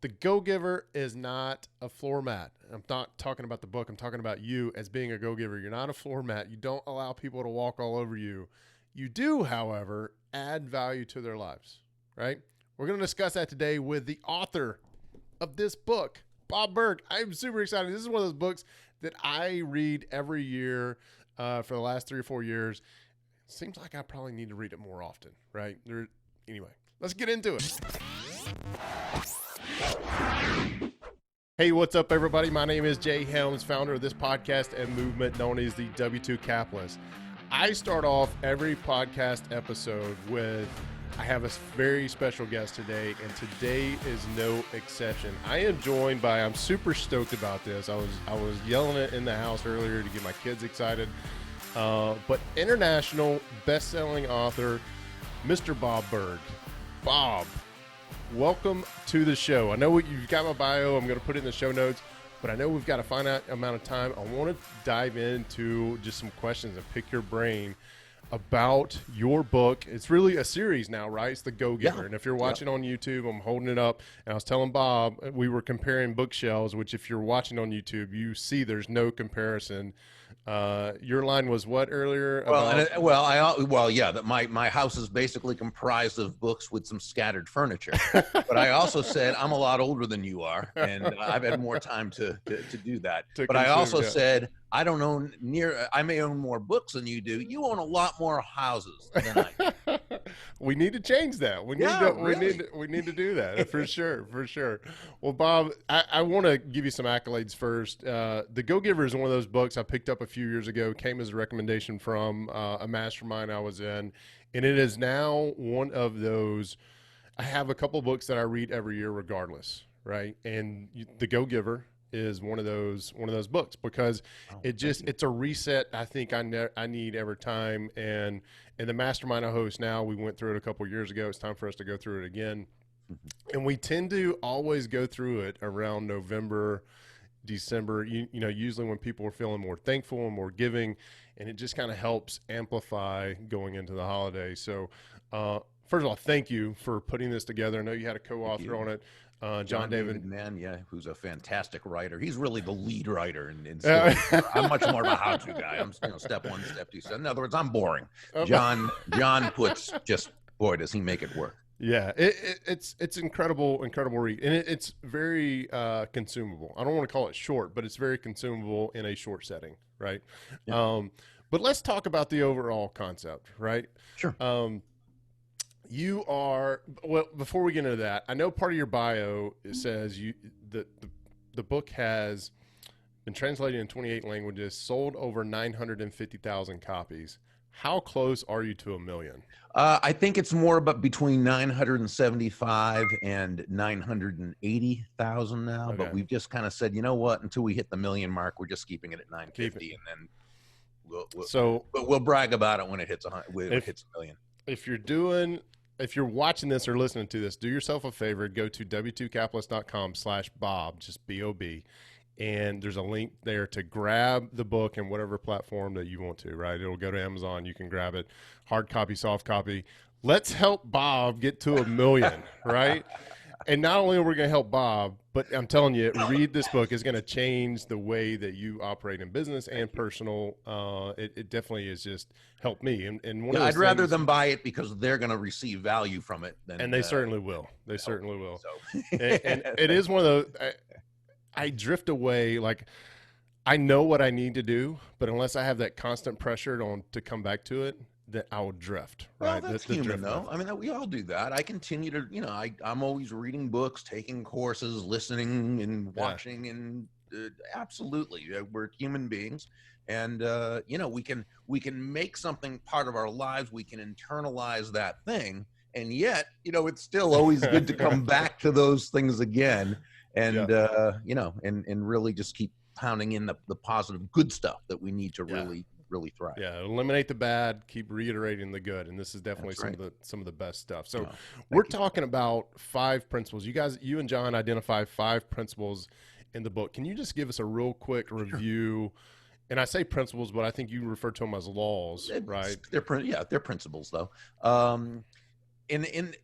The go-giver is not a floor mat. I'm not talking about the book. I'm talking about you as being a go-giver. You're not a floor mat. You don't allow people to walk all over you. You do, however, add value to their lives, right? We're going to discuss that today with the author of this book, Bob Burg. I'm super excited. This is one of those books that I read every year for the last 3 or 4 years. Seems like I probably need to read it more often, right? Anyway, let's get into it. Hey, what's up, everybody? My name is Jay Helms, founder of this podcast and movement known as the W2 Capitalist. I start off every podcast episode with, I have a very special guest today, and today is no exception. I am joined by, I'm super stoked about this. I was yelling it in the house earlier to get my kids excited, but international best-selling author, Mr. Bob Burg. Bob, welcome to the show. I know you've got my bio. I'm going to put it in the show notes, but I know we've got a finite amount of time. I want to dive into just some questions and pick your brain about your book. It's really a series now, right? It's The Go-Giver. Yeah. And if you're watching on YouTube, I'm holding it up, and I was telling Bob, we were comparing bookshelves, which if you're watching on YouTube, you see there's no comparison. Your line was what earlier? That my house is basically comprised of books with some scattered furniture. But I also said I'm a lot older than you are, and I've had more time to do that. I also said I don't own I may own more books than you do. You own a lot more houses than I do. We need to change that. We need to do that for sure. Well, Bob, I want to give you some accolades first. The Go-Giver is one of those books I picked up a few years ago, came as a recommendation from a mastermind I was in, and it is now one of those. I have a couple of books that I read every year regardless, right? And The Go-Giver is one of those books because it's a reset. I think I need every time. And the mastermind I host now, we went through it a couple of years ago. It's time for us to go through it again. And we tend to always go through it around November, December, usually when people are feeling more thankful and more giving, and it just kind of helps amplify going into the holidays. So, first of all, thank you for putting this together. I know you had a co-author on it. John David Mann, who's a fantastic writer. He's really the lead writer in stories. I'm much more of a how-to guy. I'm step one, step two. So in other words, I'm boring. John puts just, boy, does he make it work. Yeah, it's incredible read, and it's very consumable. I don't want to call it short, but it's very consumable in a short setting, right? Yeah. But let's talk about the overall concept, right? Sure. Before we get into that, I know part of your bio says the book has been translated in 28 languages, sold over 950,000 copies. How close are you to 1 million? I think it's more about between 975 and 980,000 now, okay. But we've just kind of said, you know what, until we hit the 1 million mark, we're just keeping it at 950, and then we'll brag about it when it hits 1 million. If you're watching this or listening to this, do yourself a favor, go to w2capitalist.com/Bob, just B-O-B, and there's a link there to grab the book in whatever platform that you want to, right? It'll go to Amazon. You can grab it, hard copy, soft copy. Let's help Bob get to 1 million, right? And not only are we going to help Bob, but I'm telling you, read this book is going to change the way that you operate in business and personal. It definitely has just helped me. And I'd rather them buy it because they're going to receive value from it. And they certainly will. They certainly will. So. and it is one of those, I drift away. Like, I know what I need to do, but unless I have that constant pressure to come back to it, that I will drift. Right? Well, that's human, though. I mean, we all do that. I continue to, I'm always reading books, taking courses, listening and watching, and absolutely, we're human beings, and we can make something part of our lives. We can internalize that thing, and yet, it's still always good to come back to those things again, and and really just keep pounding in the positive, good stuff that we need to really thrive. Yeah, eliminate the bad, keep reiterating the good, and this is definitely some of the best stuff. So we're talking about 5 principles. You and John identify 5 principles in the book. Can you just give us a real quick review? And I say principles, but I think you refer to them as laws, right? They're principles, though. And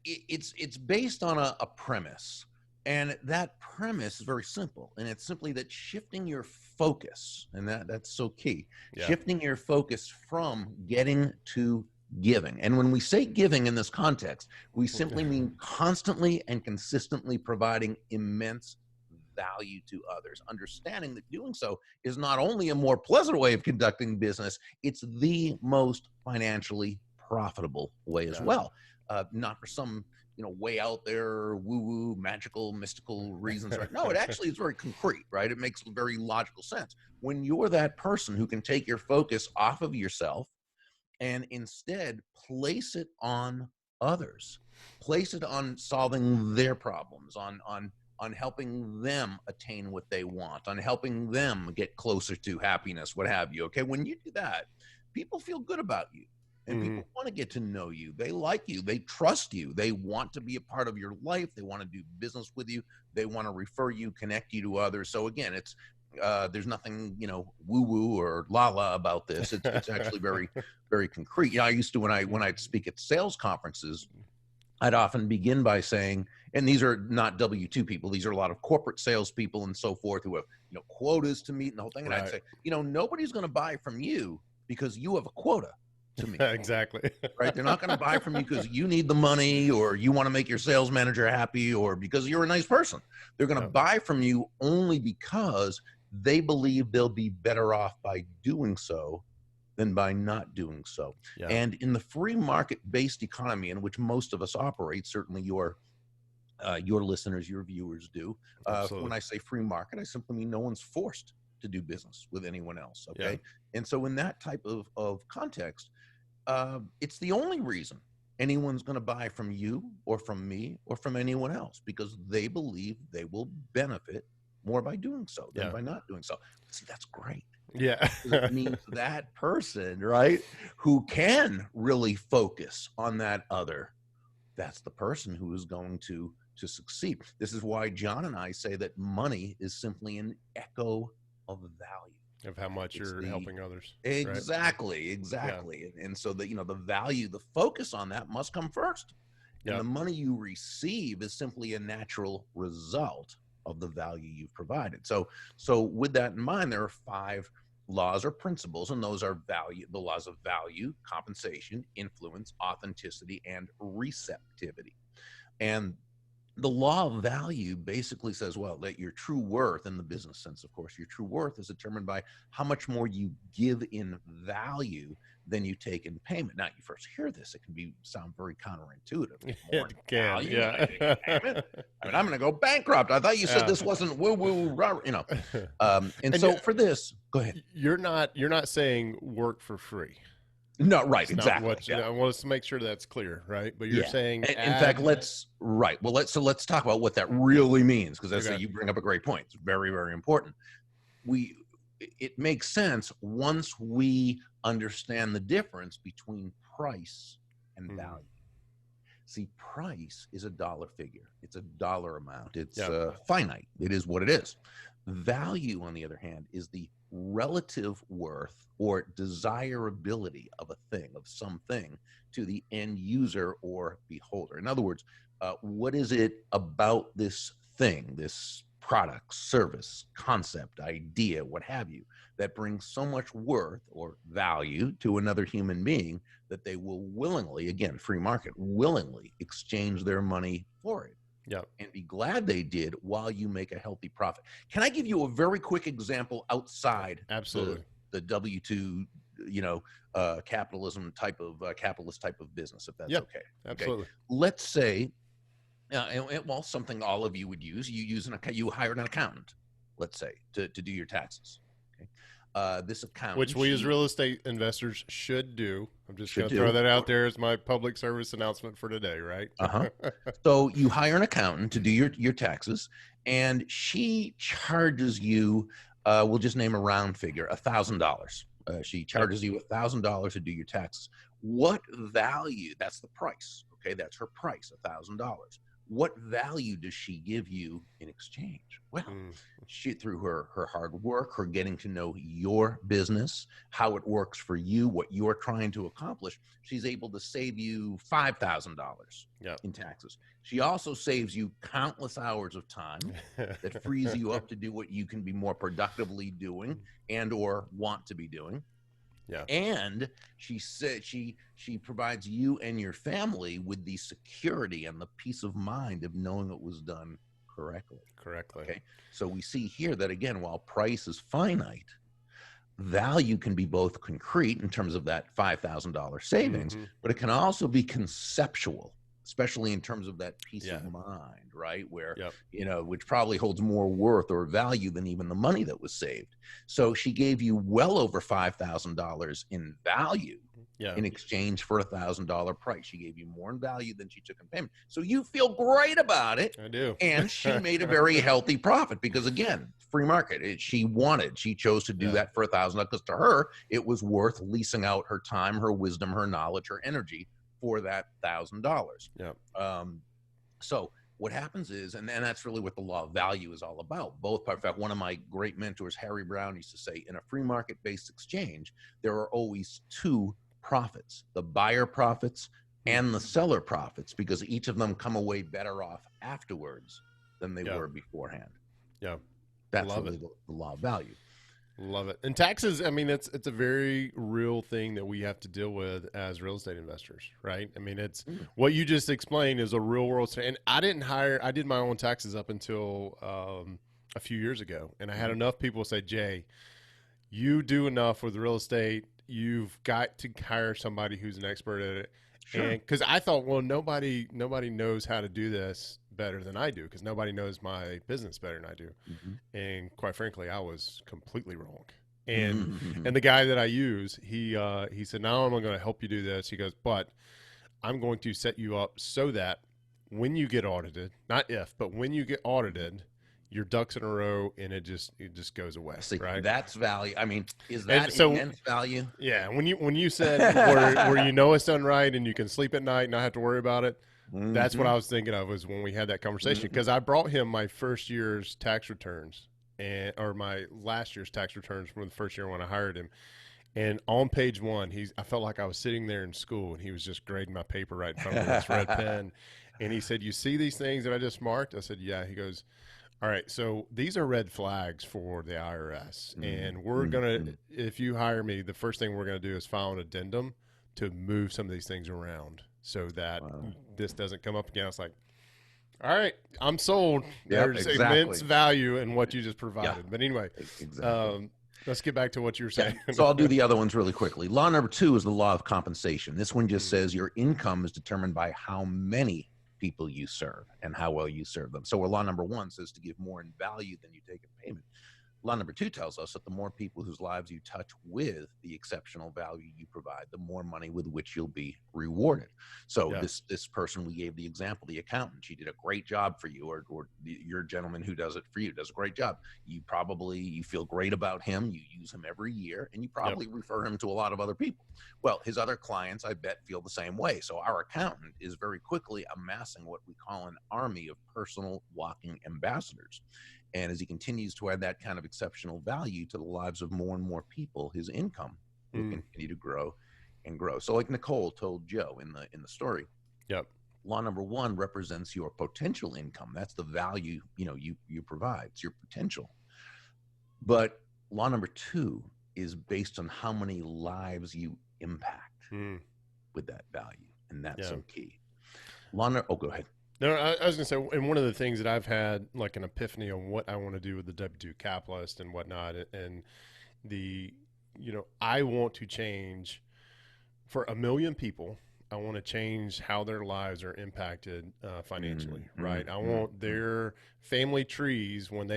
it's based on a premise And that premise is very simple, and it's simply that shifting your focus, and that's so key, Yeah. shifting your focus from getting to giving. And when we say giving in this context, we simply mean constantly and consistently providing immense value to others, understanding that doing so is not only a more pleasant way of conducting business, it's the most financially profitable way as well. Not for some way out there, woo-woo, magical, mystical reasons, right? No, it actually is very concrete, right? It makes very logical sense. When you're that person who can take your focus off of yourself and instead place it on others, place it on solving their problems, on helping them attain what they want, on helping them get closer to happiness, what have you. Okay, when you do that, people feel good about you. And people want to get to know you. They like you. They trust you. They want to be a part of your life. They want to do business with you. They want to refer you, connect you to others. So again, it's there's nothing woo-woo or la-la about this. It's actually very, very concrete. I used to when I'd speak at sales conferences, I'd often begin by saying, and these are not W-2 people, these are a lot of corporate salespeople and so forth who have quotas to meet and the whole thing. And I'd say, nobody's going to buy from you because you have a quota to meet. Exactly. Right? They're not going to buy from you because you need the money or you want to make your sales manager happy or because you're a nice person. They're going to buy from you only because they believe they'll be better off by doing so than by not doing so. Yeah. And in the free market-based economy in which most of us operate, certainly your listeners, your viewers do. When I say free market, I simply mean no one's forced to do business with anyone else. Okay. Yeah. And so in that type of context, it's the only reason anyone's going to buy from you or from me or from anyone else, because they believe they will benefit more by doing so than by not doing so. See, that's great. Yeah. It means that person, right, who can really focus on that other, that's the person who is going to succeed. This is why John and I say that money is simply an echo of value. Of how much you're helping others. Exactly, right? Exactly. Yeah. And so the value, the focus on that must come first. And the money you receive is simply a natural result of the value you've provided. So with that in mind, there are 5 laws or principles, and those are the laws of value, compensation, influence, authenticity, and receptivity. And the law of value basically says, well, that your true worth, in the business sense, of course, your true worth is determined by how much more you give in value than you take in payment. Now, you first hear this, it can sound very counterintuitive. It can, yeah. I mean, I'm going to go bankrupt. I thought you said this wasn't woo-woo, and so for this, go ahead. You're not saying work for free. No, right, exactly. I want us to make sure that's clear, right? But you're saying, in fact, let's talk about what that really means, because you bring up a great point. It's very, very important. It makes sense once we understand the difference between price and value. See, price is a dollar figure. It's a dollar amount. It's finite. It is what it is. Value, on the other hand, is the relative worth or desirability of a thing, of something, to the end user or beholder. In other words, what is it about this thing, this product, service, concept, idea, what have you, that brings so much worth or value to another human being that they will willingly, again, free market, willingly exchange their money for it? And be glad they did while you make a healthy profit. Can I give you a very quick example outside the W-2, capitalist type of business, if that's okay? Absolutely. Okay. Let's say, something all of you would use. You hired an accountant, let's say, to do your taxes. Okay. This accountant, which we as real estate investors should do. I'm just going to throw that out there as my public service announcement for today, right? So you hire an accountant to do your taxes, and she charges you, we'll just name a round figure, $1,000. She charges you $1,000 to do your taxes. What value? That's the price. Okay, that's her price, $1,000. what value does she give you in exchange? Well, she, through her hard work, her getting to know your business, how it works for you, what you're trying to accomplish, she's able to save you $5,000 in taxes. She also saves you countless hours of time that frees you up to do what you can be more productively doing and or want to be doing. Yeah. And she said she provides you and your family with the security and the peace of mind of knowing it was done correctly. Okay. So we see here that, again, while price is finite, value can be both concrete in terms of that $5,000 savings, but it can also be conceptual, especially in terms of that peace of mind, right? Where, which probably holds more worth or value than even the money that was saved. So she gave you well over $5,000 in value in exchange for $1,000 price. She gave you more in value than she took in payment. So you feel great about it. I do. And she made a very healthy profit because, again, free market. She chose to do that for $1,000 because to her, it was worth leasing out her time, her wisdom, her knowledge, her energy for that $1,000. So what happens is, and that's really what the law of value is all about. In fact, one of my great mentors, Harry Brown, used to say, in a free market-based exchange, there are always two profits: the buyer profits and the seller profits, because each of them come away better off afterwards than they were beforehand. That's really the law of value. Love it. And taxes, I mean, it's a very real thing that we have to deal with as real estate investors, right? I mean, it's what you just explained is a real world. And I did my own taxes up until a few years ago. And I had enough people say, Jay, you do enough with real estate. You've got to hire somebody who's an expert at it. And because I thought, well, nobody knows how to do this better than I do, because nobody knows my business better than I do. And quite frankly, I was completely wrong. And and the guy that I use, he said, now I'm going to help you do this. He goes, but I'm going to set you up so that when you get audited, not if, but when you get audited, your ducks in a row, and it just goes away. See, right? That's value. I mean, is that immense value? Yeah. When you said where you know it's done right and you can sleep at night and not have to worry about it, that's what I was thinking of, was when we had that conversation, because I brought him my first year's tax returns or my last year's tax returns from the first year when I hired him. And on page one, I felt like I was sitting there in school, and he was just grading my paper right in front of me with this red pen. And he said, you see these things that I just marked? I said, yeah. He goes, all right, so these are red flags for the IRS. And we're going to, if you hire me, the first thing we're going to do is file an addendum to move some of these things around so that this doesn't come up again. I was like, all right, I'm sold. There's immense value in what you just provided. But anyway, let's get back to what you were saying. So I'll do the other ones really quickly. Law number 2 is the law of compensation. This one just says your income is determined by how many people you serve and how well you serve them. So where law number 1 says to give more in value than you take in payment, law number 2 tells us that the more people whose lives you touch with the exceptional value you provide, the more money with which you'll be rewarded. So this person we gave the example, the accountant, she did a great job for you, or your gentleman who does it for you does a great job. You feel great about him. You use him every year, and you probably refer him to a lot of other people. Well, his other clients, I bet, feel the same way. So our accountant is very quickly amassing what we call an army of personal walking ambassadors. And as he continues to add that kind of exceptional value to the lives of more and more people, his income will continue to grow and grow. So like Nicole told Joe in the story, law number 1 represents your potential income. That's the value, you provide. It's your potential. But law number 2 is based on how many lives you impact with that value. And that's so key. Go ahead. No, I was going to say, and one of the things that I've had like an epiphany on what I want to do with the W2 capitalist and whatnot, and I want to change for 1 million people. I want to change how their lives are impacted financially, right? I want their family trees, when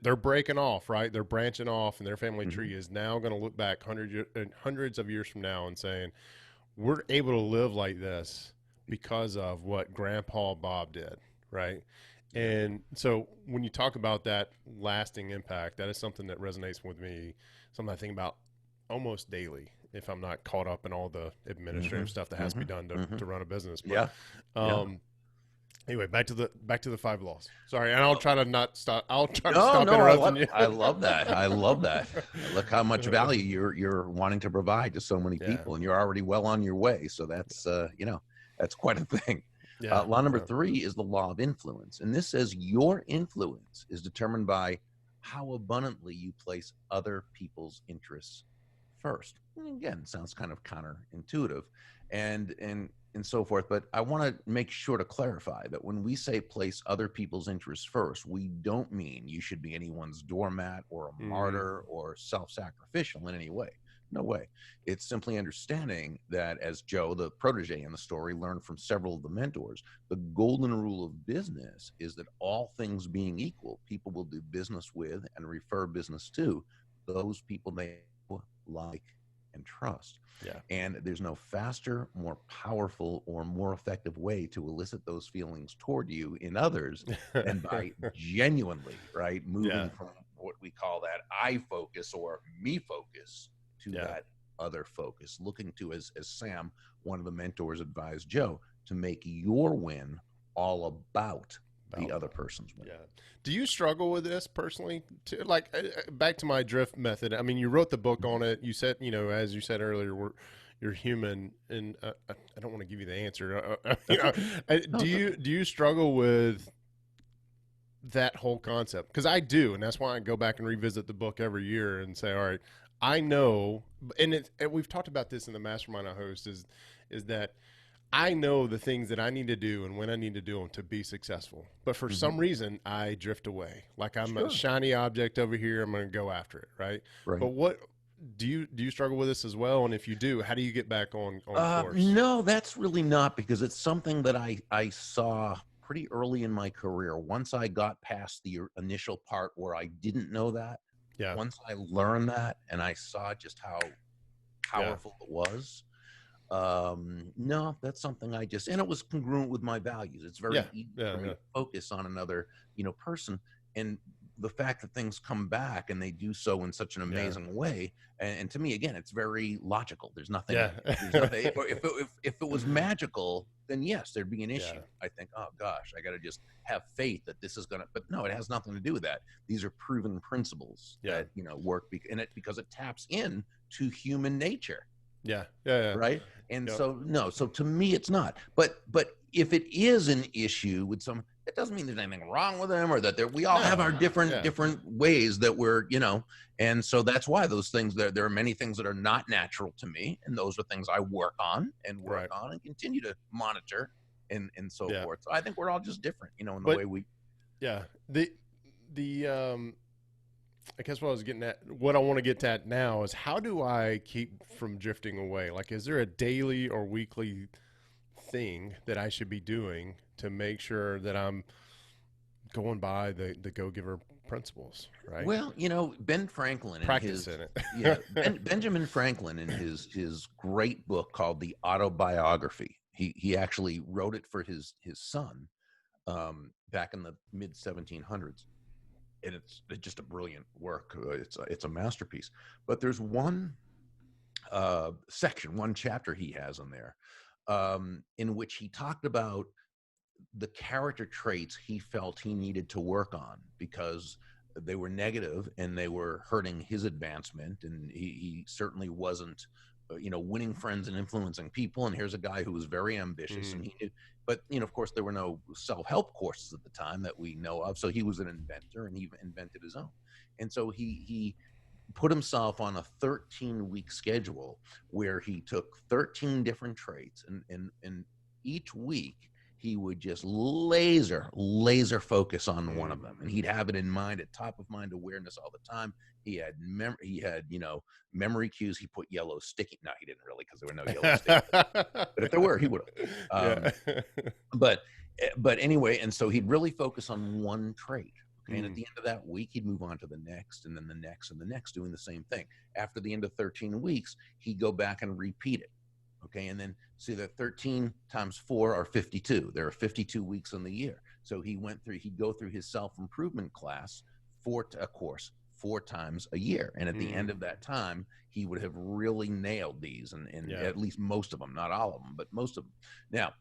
they're breaking off, right? They're branching off, and their family tree is now going to look back hundreds of years from now and saying, we're able to live like this because of what Grandpa Bob did, right? And so when you talk about that lasting impact, that is something that resonates with me, something I think about almost daily if I'm not caught up in all the administrative stuff that has to be done to run a business. But, Anyway, back to the five laws. Sorry, and I'll try to not stop. I'll try to No, stop no, interrupting you. I love that. I love that. Look how much value you're wanting to provide to so many Yeah, people, and you're already well on your way. So that's that's quite a thing. yeah, Law number yeah, 3 is the law of influence, and this says your influence is determined by how abundantly you place other people's interests first. And again, sounds kind of counterintuitive, and so forth. But I want to make sure to clarify that when we say place other people's interests first, we don't mean you should be anyone's doormat or a mm, martyr or self-sacrificial in any way. No way. It's simply understanding that, as Joe, the protege in the story, learned from several of the mentors, the golden rule of business is that all things being equal, people will do business with and refer business to those people they like and trust. yeah, And there's no faster, more powerful, or more effective way to elicit those feelings toward you in others than by genuinely, right, yeah, moving from what we call that I focus or me focus to yeah. that other focus, looking to, as Sam, one of the mentors, advised Joe, to make your win all about the About other person's win. yeah. Do you struggle with this personally? Like back to my drift method. I mean, you wrote the book on it. You said, as you said earlier, you're human, and I don't want to give you the answer. No, it's okay. Do you struggle with that whole concept? Because I do, and that's why I go back and revisit the book every year and say, all right, I know, and we've talked about this in the mastermind I host is that I know the things that I need to do and when I need to do them to be successful. But for Mm-hmm. some reason, I drift away. Like I'm a Sure. shiny object over here. I'm going to go after it, right? Right. But what do you struggle with this as well? And if you do, how do you get back on course? No, that's really not, because it's something that I saw pretty early in my career. Once I got past the initial part where I didn't know that, Yeah, once I learned that and I saw just how yeah, powerful it was, no, that's something I just, and it was congruent with my values. It's yeah, very easy yeah, for me yeah, to focus on another, person, and the fact that things come back and they do so in such an yeah, amazing way, and to me, again, it's very logical. yeah, There's nothing. Or if it was magical, then yes, there'd be an yeah, issue. I think, oh gosh, I got to just have faith that this is gonna. But no, it has nothing to do with that. These are proven principles yeah, that work, because it taps in to human nature, yeah, yeah, yeah. right? And Yep. so no, so to me it's not. But if it is an issue with some, it doesn't mean there's anything wrong with them, or that we all have No. our different Yeah. ways that we're, and so that's why those things, there are many things that are not natural to me, and those are things I work on Right. and continue to monitor, and so Yeah. forth. So I think we're all just different, in the But way we. yeah, the I guess what I was getting at, what I want to get at now is how do I keep from drifting away? Like, is there a daily or weekly thing that I should be doing to make sure that I'm going by the Go Giver principles, right? Well, Ben Franklin in Practicing his it. Benjamin Franklin in his great book called The Autobiography. He actually wrote it for his son, back in the mid 1700s, and it's just a brilliant work. It's a masterpiece. But there's one section, one chapter he has in there, in which he talked about the character traits he felt he needed to work on, because they were negative and they were hurting his advancement, and he certainly wasn't winning friends and influencing people. And here's a guy who was very ambitious, Mm, and he knew, but of course there were no self-help courses at the time that we know of, so he was an inventor and he invented his own. And so he put himself on a 13-week schedule where he took 13 different traits, and each week he would just laser focus on one mm. of them, and he'd have it in mind, at top of mind awareness all the time. He had memory cues. He put yellow sticky, no, he didn't really, because there were no yellow sticky, but if there were, he would have. Yeah. But anyway, and so he'd really focus on one trait. Okay, and at Mm, the end of that week, he'd move on to the next, and then the next, and the next, doing the same thing. After the end of 13 weeks, he'd go back and repeat it. Okay, and then see that 13 times 4 are 52. There are 52 weeks in the year. So he'd go through his self-improvement class, a course 4 times a year. And at the end mm. of that time, he would have really nailed these, and Yeah. at least most of them, not all of them, but most of them. Now,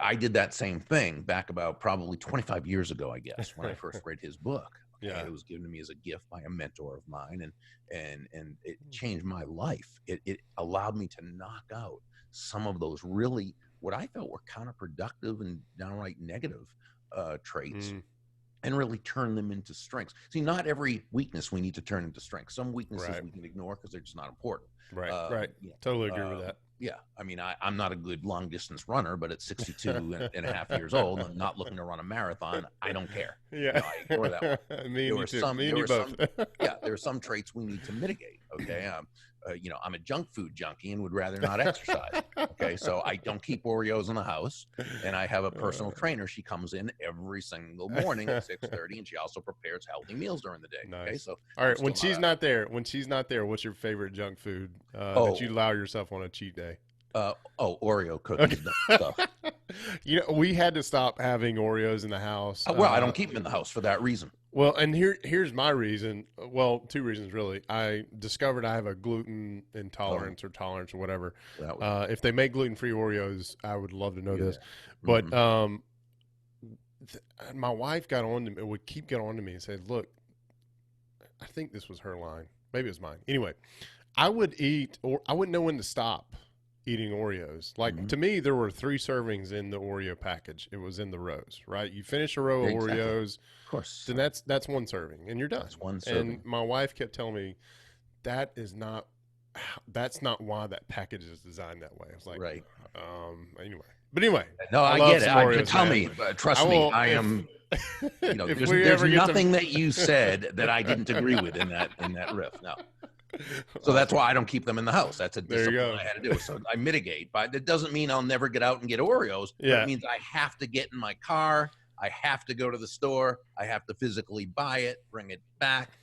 I did that same thing back about probably 25 years ago, I guess, when I first read his book. Okay? Yeah. It was given to me as a gift by a mentor of mine, and it changed my life. It allowed me to knock out some of those really, what I felt were counterproductive and downright negative traits, and really turn them into strengths. See, not every weakness we need to turn into strengths. Some weaknesses we can ignore because they're just not important. Right. Right. Totally agree with that. Yeah. I mean, I'm not a good long distance runner, but at 62 and a half years old, I'm not looking to run a marathon. I don't care. Yeah. I ignore that one. Me and you both. Yeah. There are some traits we need to mitigate. Okay. I'm a junk food junkie and would rather not exercise. Okay. So I don't keep Oreos in the house, and I have a personal trainer. She comes in every single morning at 6:30, and she also prepares healthy meals during the day. Nice. Okay. So all right. When she's not there, what's your favorite junk food that you allow yourself on a cheat day? Oreo cookies. So. We had to stop having Oreos in the house. Well, I don't keep them in the house for that reason. Well, and here's my reason. Well, two reasons really. I discovered I have a gluten intolerance or tolerance or whatever. If they make gluten-free Oreos, I would love to know this. But my wife would keep getting on to me and say, "Look, I think this was her line. Maybe it was mine. Anyway, I would eat, or I wouldn't know when to stop eating Oreos. Like to me, there were 3 servings in the Oreo package. It was in the rows, right? You finish a row of Oreos, of course, then that's 1 serving, and you're done. That's 1 serving. And my wife kept telling me that's not why that package is designed that way. I was like, right. Anyway. No, I get it. Oreos, trust me, I am. There's nothing that you said that I didn't agree with in that riff. No. So that's why I don't keep them in the house. That's a discipline I had to do. So I mitigate, but that doesn't mean I'll never get out and get Oreos. Yeah. It means I have to get in my car. I have to go to the store. I have to physically buy it, bring it back.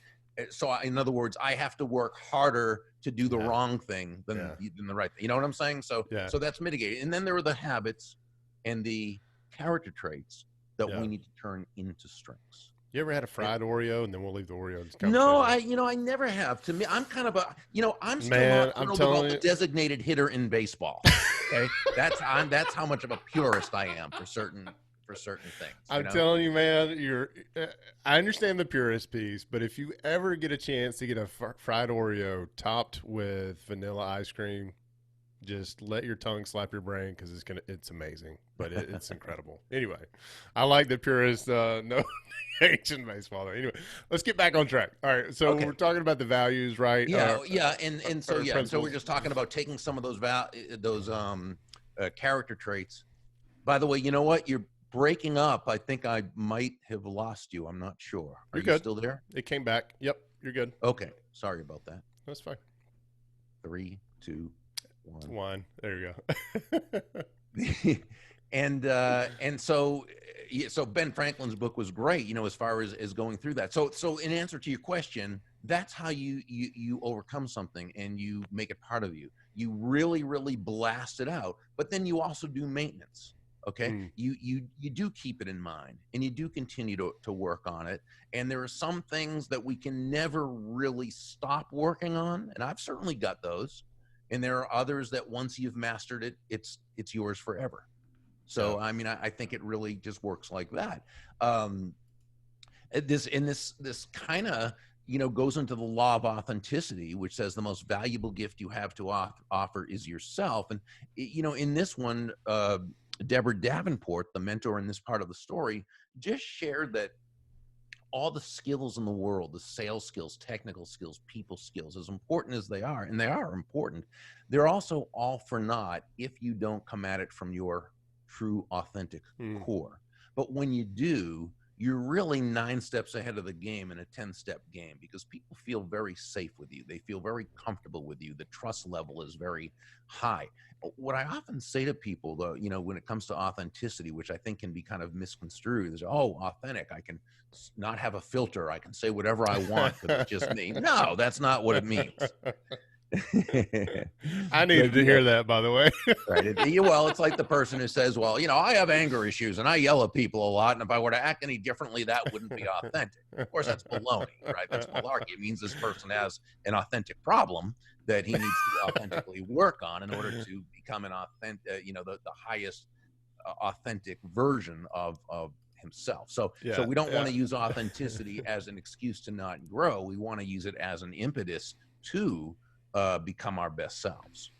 So in other words, I have to work harder to do the wrong thing than the right thing. You know what I'm saying? So that's mitigated. And then there are the habits and the character traits that we need to turn into strengths. You ever had a fried Oreo, and then we'll leave the Oreo? No, I never have. To me, I'm kind of I'm still not thrilled about the designated hitter in baseball. Okay, that's how much of a purist I am for certain things. I'm telling you, man, I understand the purist piece, but if you ever get a chance to get a fried Oreo topped with vanilla ice cream, just let your tongue slap your brain, because it's amazing, but it's incredible. Anyway, I like the purist no ancient baseball though. Anyway, let's get back on track. All right, so we're talking about the values, right? So we're just talking about taking some of those character traits. By the way, you know what? You're breaking up. I think I might have lost you. I'm not sure. Are you still there? It came back. Yep, you're good. Okay, sorry about that. That's fine. 3, 2, 1. There you go. and so Ben Franklin's book was great, as far as going through that. So in answer to your question, that's how you overcome something and you make it part of you. You really, really blast it out, but then you also do maintenance. Okay. You do keep it in mind, and you do continue to work on it. And there are some things that we can never really stop working on. And I've certainly got those. And there are others that once you've mastered it, it's yours forever. So, I mean, I think it really just works like that. This kind of, goes into the law of authenticity, which says the most valuable gift you have to offer is yourself. And, in this one, Deborah Davenport, the mentor in this part of the story, just shared that all the skills in the world, the sales skills, technical skills, people skills, as important as they are, and they are important, they're also all for naught if you don't come at it from your true, authentic core. But when you do, you're really 9 steps ahead of the game in a 10-step game, because people feel very safe with you. They feel very comfortable with you. The trust level is very high. What I often say to people, though, when it comes to authenticity, which I think can be kind of misconstrued, is, authentic, I can not have a filter. I can say whatever I want, but it's just me. No, that's not what it means. I needed to hear that, by the way. Right. Well, it's like the person who says, well, I have anger issues and I yell at people a lot, and if I were to act any differently, that wouldn't be authentic. Of course, that's baloney, right? That's malarkey. It means this person has an authentic problem that he needs to authentically work on in order to become an authentic, the highest authentic version of himself. So Yeah. we don't want Yeah. to use authenticity as an excuse to not grow. We want to use it as an impetus to become our best selves.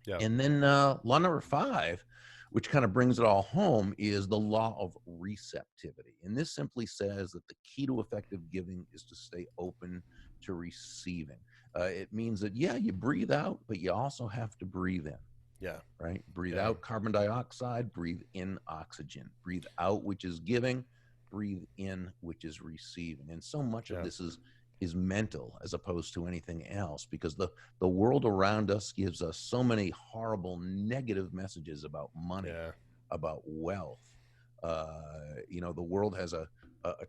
Yeah. And then law number 5, which kind of brings it all home, is the law of receptivity. And this simply says that the key to effective giving is to stay open to receiving. It means that, yeah, you breathe out, but you also have to breathe in. Yeah. Right? Breathe Yeah. out carbon dioxide, breathe in oxygen. Breathe out, which is giving, breathe in, which is receiving. And so much of this is mental as opposed to anything else, because the world around us gives us so many horrible negative messages about money, about wealth. The world has a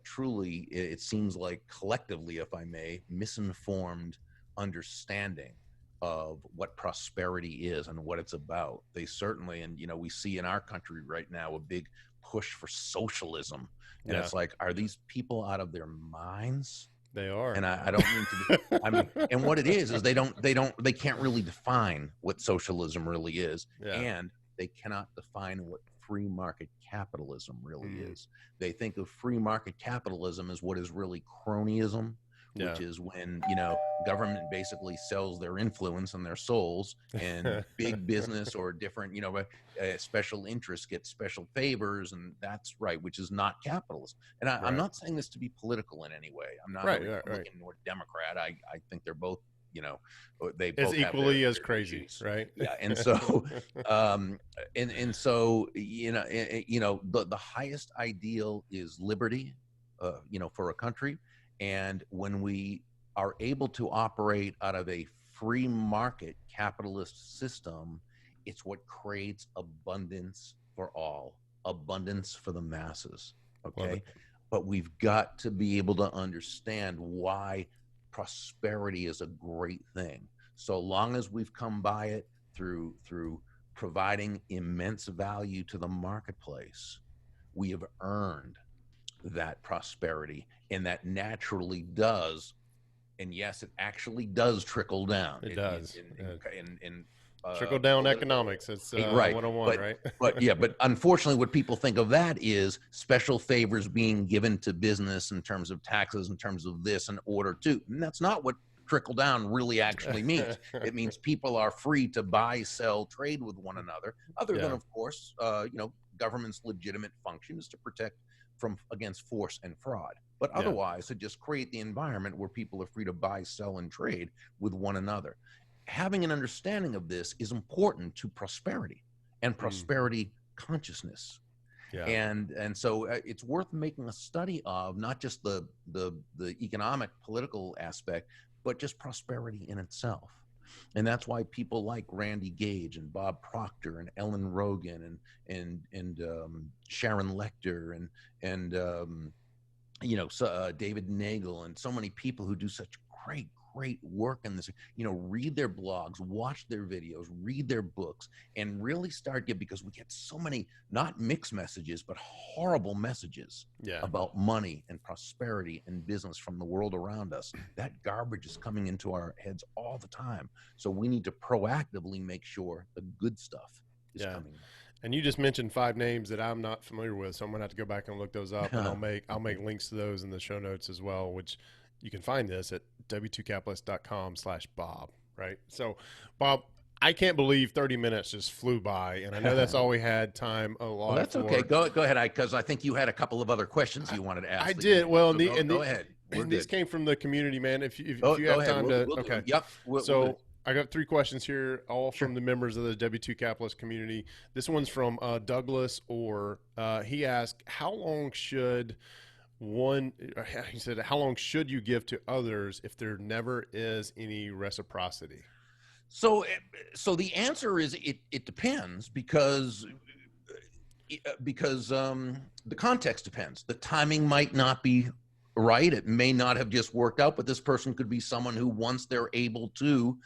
truly, it seems like collectively, if I may, misinformed understanding of what prosperity is and what it's about. They certainly, and we see in our country right now a big push for socialism, and it's like, are these people out of their minds? They are. And I don't mean to be, I mean, and what it is they can't really define what socialism really is, and they cannot define what free market capitalism really is. They think of free market capitalism as what is really cronyism, which is when government basically sells their influence and their souls, and big business or different special interests get special favors, and that's right, which is not capitalism. And I'm not saying this to be political in any way. I'm not a Republican or Democrat. I think they're both they both as equally have as crazy issues. Right? And so and so the highest ideal is liberty for a country. And when we are able to operate out of a free market capitalist system, it's what creates abundance for all, abundance for the masses. Okay. But we've got to be able to understand why prosperity is a great thing. So long as we've come by it through providing immense value to the marketplace, we have earned that prosperity, and that naturally does, and yes, it actually does trickle down. It does. In trickle down economics. It's right. 101, right? but unfortunately, what people think of that is special favors being given to business in terms of taxes, in terms of this, in order to. And that's not what trickle down really actually means. It means people are free to buy, sell, trade with one another. Other than, of course, government's legitimate function is to protect against force and fraud, but otherwise to just create the environment where people are free to buy, sell, and trade with one another. Having an understanding of this is important to prosperity and prosperity consciousness. And so it's worth making a study of not just the economic, political aspect, but just prosperity in itself. And that's why people like Randy Gage and Bob Proctor and Ellen Rogan and Sharon Lecter and David Nagel and so many people who do such great work in this, read their blogs, watch their videos, read their books, and really start because we get so many, not mixed messages, but horrible messages about money and prosperity and business from the world around us. That garbage is coming into our heads all the time. So we need to proactively make sure the good stuff is coming. And you just mentioned 5 names that I'm not familiar with, so I'm gonna have to go back and look those up, and I'll make links to those in the show notes as well, which you can find this at w2capitalist.com/Bob, right? So, Bob, I can't believe 30 minutes just flew by, and I know that's all we had time allotted. Well, that's okay. Go ahead, because I think you had a couple of other questions you wanted to ask. I did. Well, so go ahead. And these came from the community, man. If you have time to, Yep. I got 3 questions here, all from the members of the W2 Capitalist community. This one's from Douglas Orr. He asked, how long should you give to others if there never is any reciprocity? So the answer is it depends, because the context depends. The timing might not be right. It may not have just worked out, but this person could be someone who, once they're able to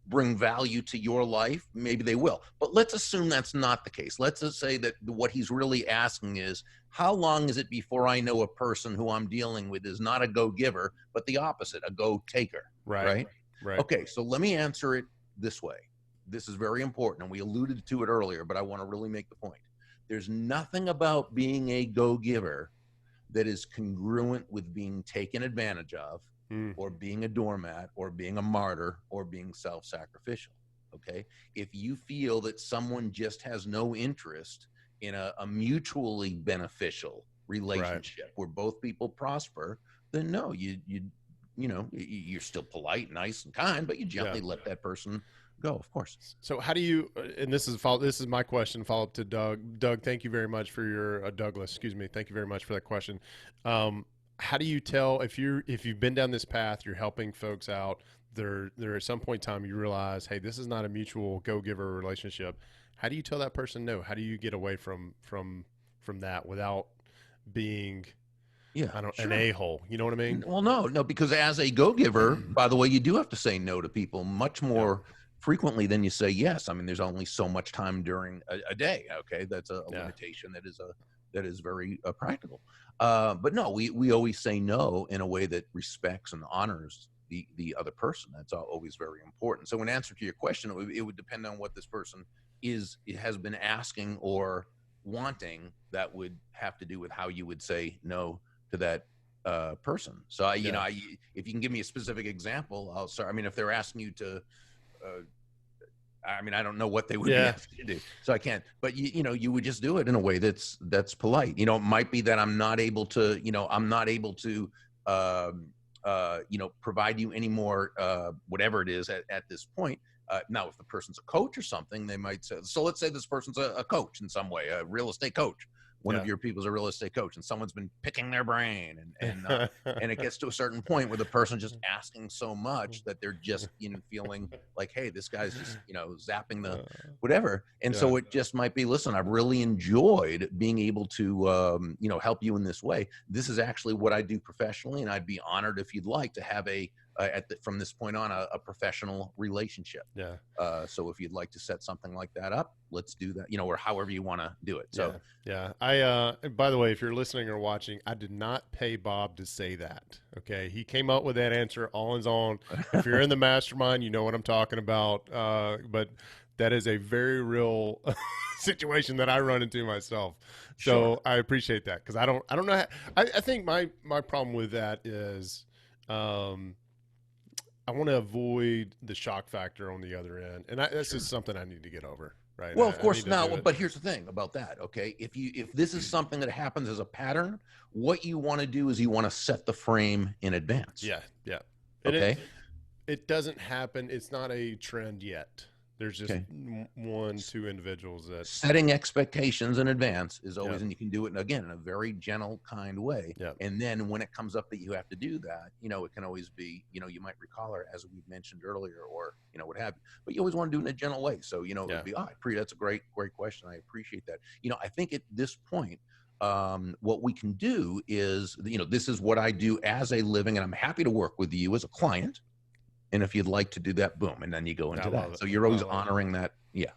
bring value to your life, maybe they will. But let's assume that's not the case. Let's just say that what he's really asking is, how long is it before I know a person who I'm dealing with is not a go-giver, but the opposite, a go-taker? Right. Okay, so let me answer it this way. This is very important, and we alluded to it earlier, but I want to really make the point. There's nothing about being a go-giver that is congruent with being taken advantage of, or being a doormat, or being a martyr, or being self-sacrificial. Okay. If you feel that someone just has no interest in a mutually beneficial relationship where both people prosper, then no, you're still polite, nice, and kind, but you gently let that person go, of course. So how do you, and this is my question, follow up to Doug. Doug, thank you very much for your, Douglas, excuse me. Thank you very much for that question. How do you tell if you've been down this path, you're helping folks out, there at some point in time you realize, hey, this is not a mutual go-giver relationship. How do you tell that person no? How do you get away from that without being an a-hole? You know what I mean? Well, no, because as a go-giver, by the way, you do have to say no to people much more frequently than you say yes. I mean, there's only so much time during a day. Okay. That's a limitation that is very practical. But no, we always say no in a way that respects and honors the other person. That's always very important. So in answer to your question, it would depend on what this person has been asking or wanting. That would have to do with how you would say no to that person. So if you can give me a specific example, I'll start. I mean, if they're asking you to, I don't know what they would be asking you to do, so I can't. But you would just do it in a way that's polite. It might be that I'm not able to provide you any more whatever it is at this point. Now, if the person's a coach or something, they might say. So let's say this person's a coach in some way, a real estate coach. One of your people's a real estate coach, and someone's been picking their brain, and it gets to a certain point where the person's just asking so much that they're just feeling like, hey, this guy's just zapping the whatever, and so it just might be, listen, I've really enjoyed being able to help you in this way. This is actually what I do professionally, and I'd be honored if you'd like to have from this point on a professional relationship. So if you'd like to set something like that up, let's do that, or however you want to do it. So I by the way, if you're listening or watching, I did not pay Bob to say that. Okay, he came up with that answer all on his own. If you're in the mastermind, you know what I'm talking about. But that is a very real situation that I run into myself. So I appreciate that, because I don't know I think my problem with that is I want to avoid the shock factor on the other end, and that's just something I need to get over. Right. Well, of course, now, but here's the thing about that. Okay. If this is something that happens as a pattern, what you want to do is you want to set the frame in advance. Yeah. Okay. It doesn't happen. It's not a trend yet. There's just two individuals that setting expectations in advance is always, and you can do it again in a very gentle, kind way. And then when it comes up that you have to do that, it can always be, you might recall her, as we mentioned earlier, or what have you. But you always want to do it in a gentle way. So it would be, that's a great question. I appreciate that. I think at this point, what we can do is, this is what I do as a living, and I'm happy to work with you as a client. And if you'd like to do that, boom, and then you go into that. So you're always honoring that. Yeah.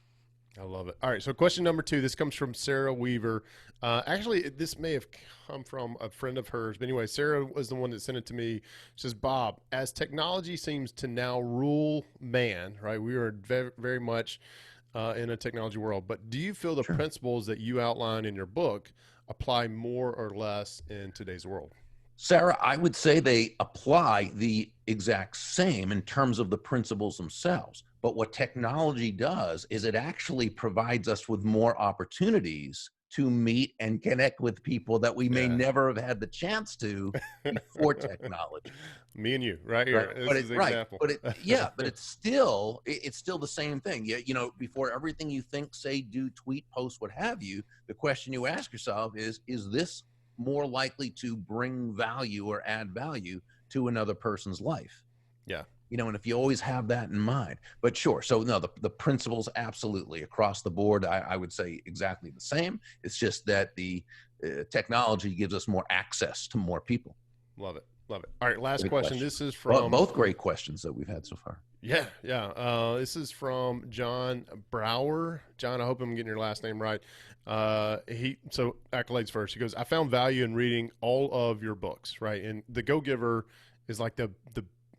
I love it. All right. So question number 2, this comes from Sarah Weaver. Actually, this may have come from a friend of hers. But anyway, Sarah was the one that sent it to me. She says, Bob, as technology seems to now rule man, right? We are very, very much in a technology world. But do you feel the principles that you outline in your book apply more or less in today's world? Sarah, I would say they apply the exact same in terms of the principles themselves. But what technology does is it actually provides us with more opportunities to meet and connect with people that we may never have had the chance to before technology. Me and you, right here. Right. This is an example. But it's still the same thing. Before everything you think, say, do, tweet, post, what have you, the question you ask yourself is this more likely to bring value or add value to another person's life? And if you always have that in mind. But sure, so no, the principles absolutely across the board, I would say exactly the same. It's just that the technology gives us more access to more people. Love it. All right, last question. This is from both great questions that we've had so far. This is from John Brower. John, I hope I'm getting your last name right. So accolades first. He goes, I found value in reading all of your books, right? And The Go Giver is like the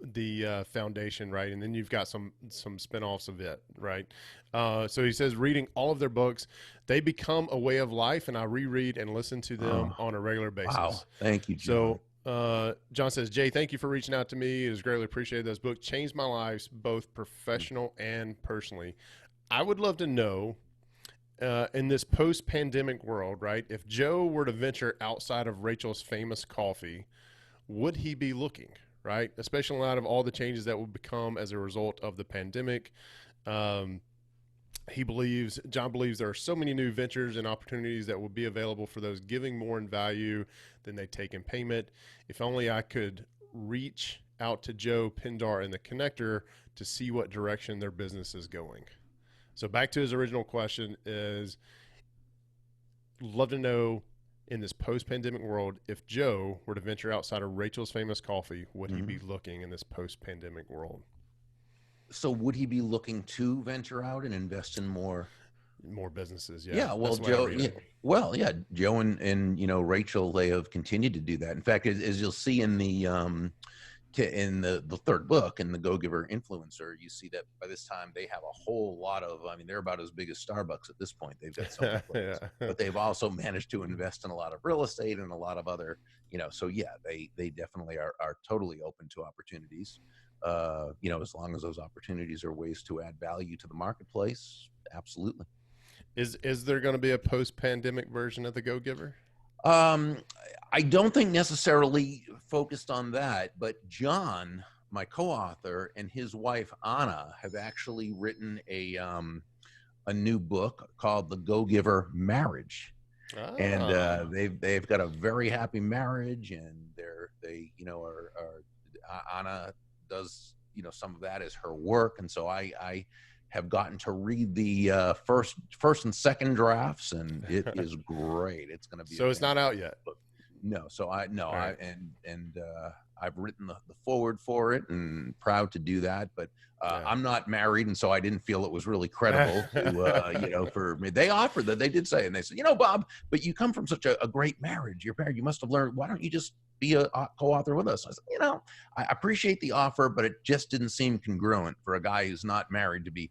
the foundation, right? And then you've got some spinoffs of it, right? So he says reading all of their books, they become a way of life, and I reread and listen to them Oh, on a regular wow. basis. Thank you, John. So John says, Jay, thank you for reaching out to me. It was greatly appreciated. Those books changed my lives, both professional and personally. I would love to know, in this post-pandemic world, right? If Joe were to venture outside of Rachel's famous coffee, would he be looking, right? Especially in light of all the changes that will become as a result of the pandemic. Um, John believes there are so many new ventures and opportunities that will be available for those giving more in value than they take in payment. If only I could reach out to Joe, Pindar, and the connector to see what direction their business is going. So back to his original question is, love to know, in this post-pandemic world, if Joe were to venture outside of Rachel's famous coffee, would he be looking in this post-pandemic world? So would he be looking to venture out and invest in more businesses? Yeah. Yeah, well, Joe, yeah, Joe and Rachel, they have continued to do that. In fact, as you'll see in the third book, in the Go Giver Influencer, you see that by this time they have a whole lot of, I mean, they're about as big as Starbucks at this point. They've got so many books, but they've also managed to invest in a lot of real estate and a lot of other, so yeah, they definitely are totally open to opportunities. As long as those opportunities are ways to add value to the marketplace, absolutely. Is there going to be a post-pandemic version of the Go Giver? I don't think necessarily focused on that, but John, my co-author, and his wife Anna have actually written a new book called The Go Giver Marriage. And they've got a very happy marriage, and they are Anna does some of that as her work, and so I have gotten to read the first and second drafts, and it is great. It's going to be so it's not out yet. No, so I've written the forward for it, and proud to do that. But I'm not married, and so I didn't feel it was really credible to, for me. They offered that, they did say, and they said, Bob, but you come from such a great marriage. You're married. You must have learned. Why don't you just be a co-author with us? I said, I appreciate the offer, but it just didn't seem congruent for a guy who's not married to be,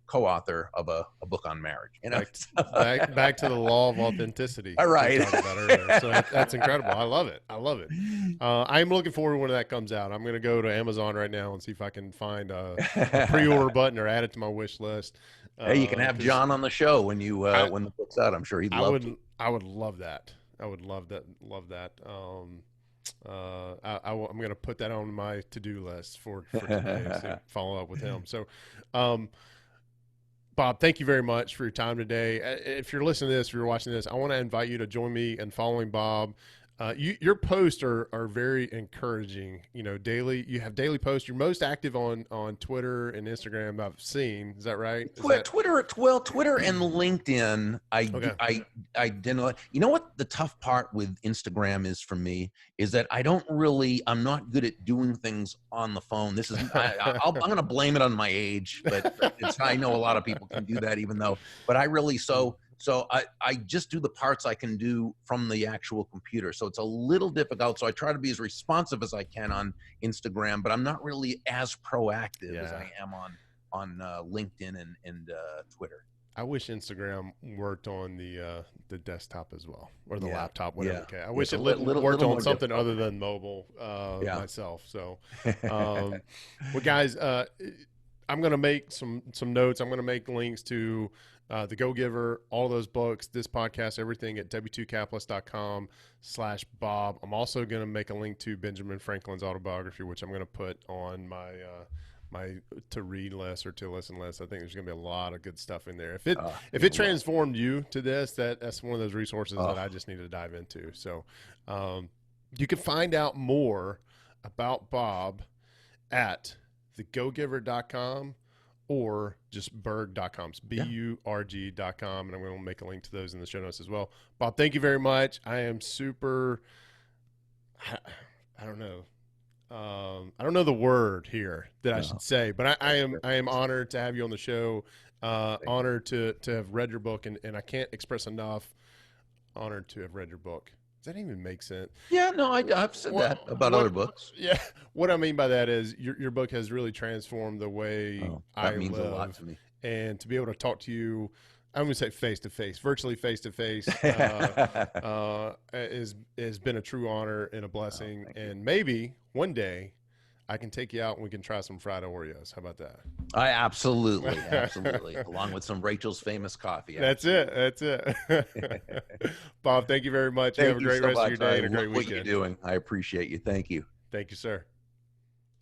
co-author of a book on marriage. Back to the law of authenticity. All right. So that's incredible. I love it. I'm looking forward when that comes out. I'm going to go to Amazon right now and see if I can find a pre-order button or add it to my wish list. Hey, you can have John on the show when when the book's out. I'm sure he'd love to. I would love that. I would love that. I'm going to put that on my to-do list for today to follow up with him. So, Bob, thank you very much for your time today. If you're listening to this, if you're watching this, I want to invite you to join me in following Bob. Your posts are very encouraging. Daily. You have daily posts. You're most active on Twitter and Instagram, I've seen. Is that right? Twitter and LinkedIn. I didn't. You know what the tough part with Instagram is for me is that I'm not good at doing things on the phone. This is I'm going to blame it on my age, but I know a lot of people can do that, but I really So I just do the parts I can do from the actual computer. So it's a little difficult. So I try to be as responsive as I can on Instagram, but I'm not really as proactive as I am on LinkedIn and Twitter. I wish Instagram worked on the desktop as well, or the laptop, whatever. Okay. I wish it worked on something other than mobile myself. So, well, guys, I'm going to make some notes. I'm going to make links to The Go Giver, all those books, this podcast, everything at w2capitalist.com/Bob. I'm also going to make a link to Benjamin Franklin's autobiography, which I'm going to put on my my to read list or to listen list. I think there's going to be a lot of good stuff in there. If it transformed you to this, that's one of those resources that I just need to dive into. So you can find out more about Bob at thegogiver.com or just Burg.com. It's BURG.com. And I'm going to make a link to those in the show notes as well. Bob, thank you very much. I am super, I don't know. I don't know the word here that I should say, but I am honored to have you on the show. Honored to have read your book, and I can't express enough honored to have read your book. Does that even make sense? Yeah, no, I've said that about other books. Yeah, what I mean by that is your book has really transformed the way Oh, that I means a lot live, to me. and to be able to talk to you, I'm going to say face to face, virtually face to face, is has been a true honor and a Oh, blessing. thank you. And maybe one day I can take you out and we can try some fried Oreos. How about that? I absolutely, absolutely, along with some Rachel's Famous coffee. That's it. Absolutely. That's it. Bob, thank you very much. You have Thank a you great so rest of your much. I day and a love great what you're weekend. doing. I appreciate you. Thank you. Thank you, sir.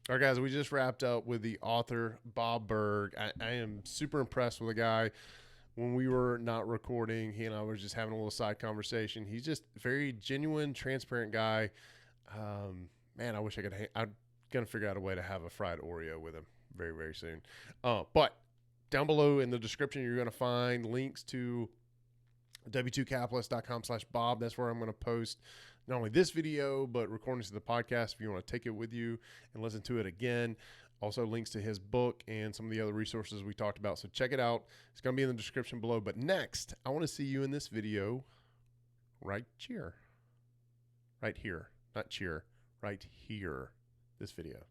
All right, guys, we just wrapped up with the author, Bob Burg. I am super impressed with the guy. When we were not recording, he and I were just having a little side conversation. He's just a very genuine, transparent guy. Man, I wish I could. I'm going to figure out a way to have a fried Oreo with him very, very soon. But down below in the description, you're going to find links to w2capitalist.com/Bob. That's where I'm going to post not only this video, but recordings of the podcast if you want to take it with you and listen to it again. Also links to his book and some of the other resources we talked about. So check it out. It's going to be in the description below. But next, I want to see you in this video right here. Right here. Not cheer. Right here. This video.